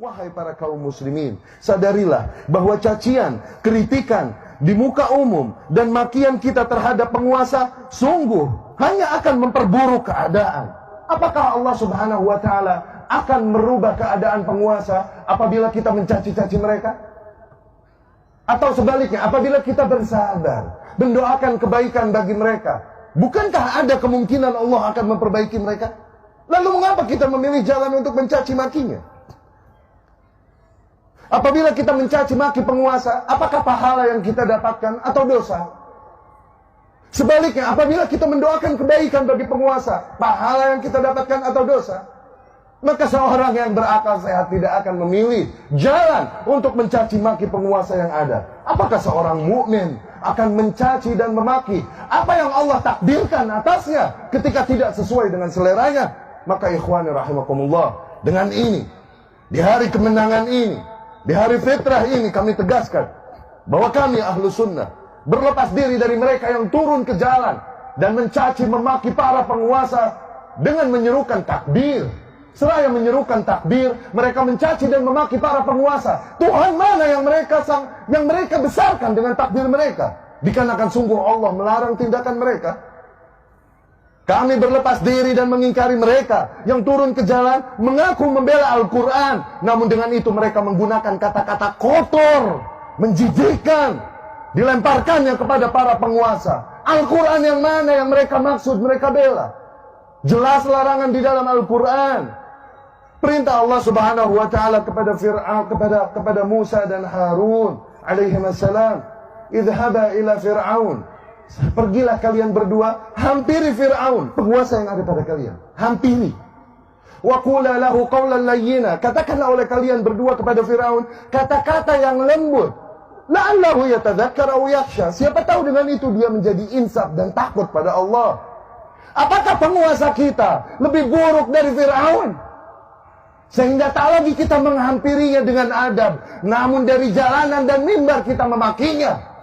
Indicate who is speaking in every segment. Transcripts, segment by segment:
Speaker 1: Wahai para kaum muslimin, sadarilah bahwa cacian, kritikan di muka umum dan makian kita terhadap penguasa sungguh hanya akan memperburuk keadaan. Apakah Allah Subhanahu wa taala akan merubah keadaan penguasa apabila kita mencaci-caci mereka? Atau sebaliknya, apabila kita bersabar, mendoakan kebaikan bagi mereka, bukankah ada kemungkinan Allah akan memperbaiki mereka? Lalu mengapa kita memilih jalan untuk mencaci makinya? Apabila kita mencaci maki penguasa, apakah pahala yang kita dapatkan atau dosa? Sebaliknya, apabila kita mendoakan kebaikan bagi penguasa, pahala yang kita dapatkan atau dosa? Maka seorang yang berakal sehat tidak akan memilih jalan untuk mencaci maki penguasa yang ada. Apakah seorang mukmin akan mencaci dan memaki apa yang Allah takdirkan atasnya ketika tidak sesuai dengan seleranya? Maka ikhwani rahimakumullah, dengan ini, di hari kemenangan ini, di hari fitrah ini kami tegaskan bahwa kami ahlu sunnah berlepas diri dari mereka yang turun ke jalan dan mencaci memaki para penguasa dengan menyerukan takbir. Seraya menyerukan takbir, mereka mencaci dan memaki para penguasa. Tuhan mana yang mereka besarkan dengan takbir mereka? Dikarenakan sungguh Allah melarang tindakan mereka. Kami berlepas diri dan mengingkari mereka yang turun ke jalan mengaku membela Al-Quran, namun dengan itu mereka menggunakan kata-kata kotor, menjijikkan, dilemparkannya kepada para penguasa. Al-Quran yang mana yang mereka maksud, mereka bela? Jelas larangan di dalam Al-Quran. Perintah Allah Subhanahu wa taala kepada Fir'aun, kepada Musa dan Harun alaihi wassalam, idhaba ila Fir'aun. Pergilah kalian berdua, hampiri Fir'aun, penguasa yang ada pada kalian. Hampiri. Wa qula lahu qawlan layyina. Katakanlah oleh kalian berdua kepada Fir'aun kata-kata yang lembut. La'allahu yatadzakkar aw yakhsha. Siapa tahu dengan itu dia menjadi insaf dan takut pada Allah. Apakah penguasa kita lebih buruk dari Fir'aun? Sehingga tak lagi kita menghampirinya dengan adab, namun dari jalanan dan mimbar kita memakinya.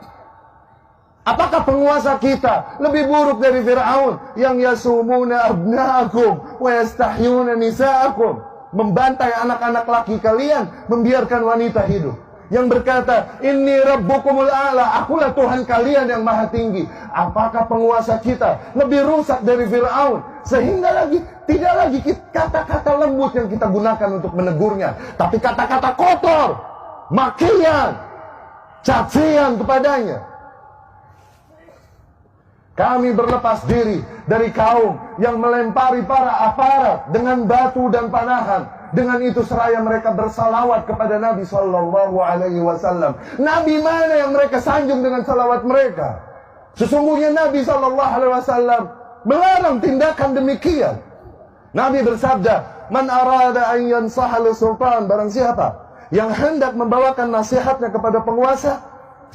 Speaker 1: Apakah penguasa kita lebih buruk dari Fir'aun yang yasumuna abna'akum wa yastahyuna nisa'akum, membantai anak-anak laki kalian, membiarkan wanita hidup, yang berkata inni rabbukumul a'la, akulah Tuhan kalian yang maha tinggi? Apakah penguasa kita lebih rusak dari Fir'aun sehingga tidak lagi kata-kata lembut yang kita gunakan untuk menegurnya, tapi kata-kata kotor, makian, cacian kepadanya? Kami berlepas diri dari kaum yang melempari para aparat dengan batu dan panahan. Dengan itu seraya mereka bersalawat kepada Nabi Sallallahu Alaihi Wasallam. Nabi mana yang mereka sanjung dengan salawat mereka? Sesungguhnya Nabi Sallallahu Alaihi Wasallam melarang tindakan demikian. Nabi bersabda, "Man arada an yansaha li sultan," barang siapa yang hendak membawakan nasihatnya kepada penguasa,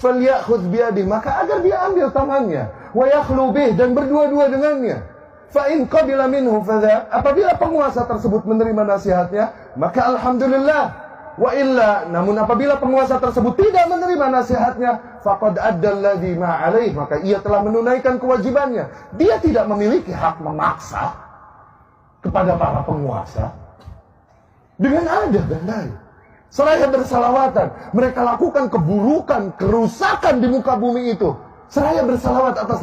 Speaker 1: falyakhudh biyadihi, maka agar dia ambil tangannya, wa yakhlu bih, dan berdua-dua dengannya. Fa in qabila minhu fadha, apabila penguasa tersebut menerima nasihatnya, maka alhamdulillah. Wa illa, namun apabila penguasa tersebut tidak menerima nasihatnya, faqad adda alladhi ma alaih, maka ia telah menunaikan kewajibannya. Dia tidak memiliki hak memaksa kepada para penguasa dengan adab dan baik. Seraya bersalawatan, mereka lakukan keburukan, kerusakan di muka bumi itu. Seraya bersalawat atas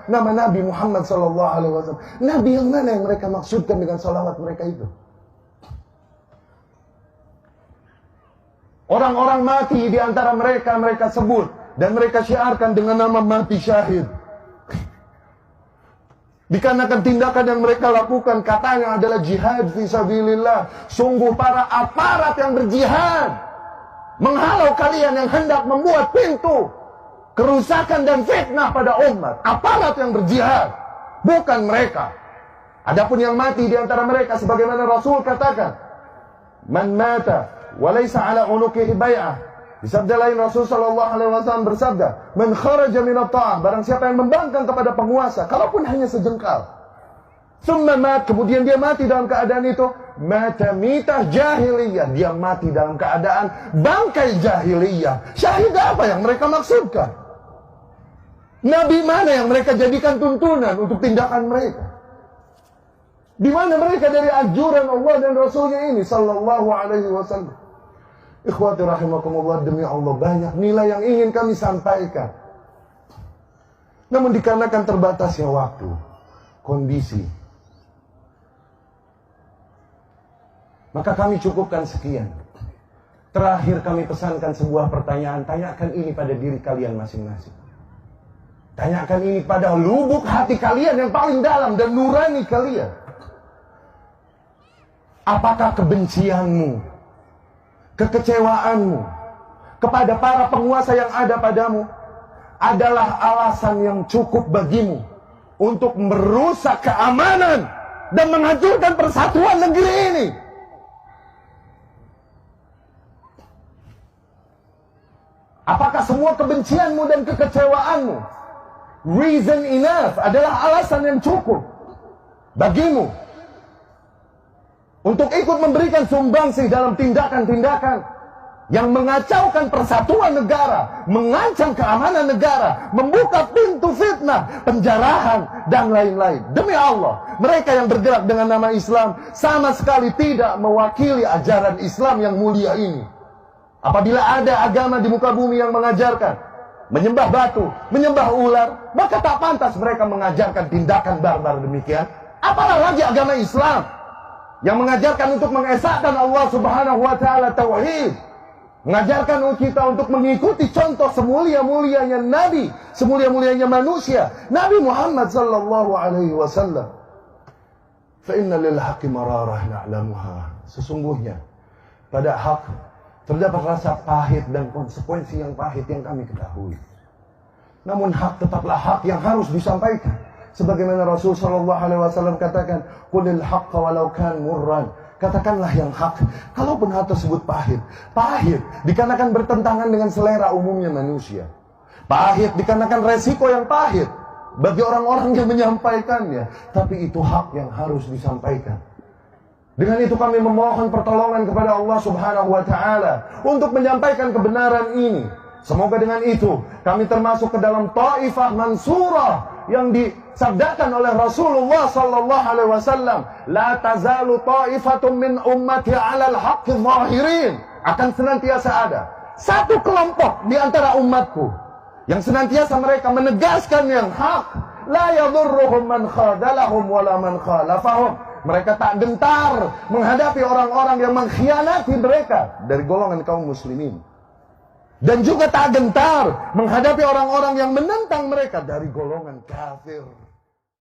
Speaker 1: nama Nabi Muhammad Sallallahu Alaihi Wasallam. Nabi yang mana yang mereka maksudkan dengan salawat mereka itu? Orang-orang mati di antara mereka, mereka sebut dan mereka syiarkan dengan nama mati syahid. Dikarenakan tindakan yang mereka lakukan katanya adalah jihad fisabilillah. Sungguh para aparat yang berjihad menghalau kalian yang hendak membuat pintu kerusakan dan fitnah pada umat. Aparat yang berjihad, bukan mereka. Adapun yang mati di antara mereka, sebagaimana Rasul katakan, man mata walaysa ala unuqihi bai'ah. Di sabda lain Rasul Sallallahu Alaihi Wasallam bersabda, man kharaja minat ta'ah, barang siapa yang membangkang kepada penguasa, kalaupun hanya sejengkal, summa mat, kemudian dia mati dalam keadaan itu, mata mitah jahiliyah, dia mati dalam keadaan bangkai jahiliyah. Syahid apa yang mereka maksudkan? Nabi mana yang mereka jadikan tuntunan untuk tindakan mereka? Di mana mereka dari anjuran Allah dan Rasulnya ini Sallallahu Alaihi Wasallam? Ikhwati rahimakumullah, demi Allah banyak nilai yang ingin kami sampaikan. Namun dikarenakan terbatasnya waktu, kondisi, maka kami cukupkan sekian. Terakhir kami pesankan sebuah pertanyaan. Tanyakan ini pada diri kalian masing-masing. Tanyakan ini pada lubuk hati kalian yang paling dalam dan nurani kalian. Apakah kebencianmu, kekecewaanmu kepada para penguasa yang ada padamu adalah alasan yang cukup bagimu untuk merusak keamanan dan menghancurkan persatuan negeri ini? Apakah semua kebencianmu dan kekecewaanmu reason enough, adalah alasan yang cukup bagimu untuk ikut memberikan sumbangsi dalam tindakan-tindakan yang mengacaukan persatuan negara, mengancam keamanan negara, membuka pintu fitnah, penjarahan, dan lain-lain? Demi Allah, mereka yang bergerak dengan nama Islam sama sekali tidak mewakili ajaran Islam yang mulia ini. Apabila ada agama di muka bumi yang mengajarkan menyembah batu, menyembah ular, maka tak pantas mereka mengajarkan tindakan barbar demikian. Apalagi agama Islam yang mengajarkan untuk mengesahkan Allah Subhanahu wa taala tauhid, mengajarkan kita untuk mengikuti contoh semulia-mulianya Nabi, semulia-mulianya manusia, Nabi Muhammad sallallahu alaihi wasallam. Fa inna lil haqqi mararah na'lamuha. Sesungguhnya pada hak terdapat rasa pahit dan konsekuensi yang pahit yang kami ketahui. Namun hak tetaplah hak yang harus disampaikan. Sebagaimana Rasul sallallahu alaihi wasallam katakan, "Qulil haqqa walau kan murran." Katakanlah yang hak, kalaupun hal tersebut pahit. Pahit dikarenakan bertentangan dengan selera umumnya manusia. Pahit dikarenakan resiko yang pahit bagi orang-orang yang menyampaikannya. Tapi itu hak yang harus disampaikan. Dengan itu kami memohon pertolongan kepada Allah Subhanahu wa taala untuk menyampaikan kebenaran ini. Semoga dengan itu kami termasuk ke dalam Taifah Mansurah yang disabdakan oleh Rasulullah sallallahu alaihi wasallam, la tazalu ta'ifatun min ummati 'alal haqqi zahirin. Akan senantiasa ada satu kelompok di antara umatku yang senantiasa mereka menegaskan yang hak, la yadhurruhum man khadalahum wala man khalafahum. Mereka tak gentar menghadapi orang-orang yang mengkhianati mereka dari golongan kaum muslimin, dan juga tak gentar menghadapi orang-orang yang menentang mereka dari golongan kafir.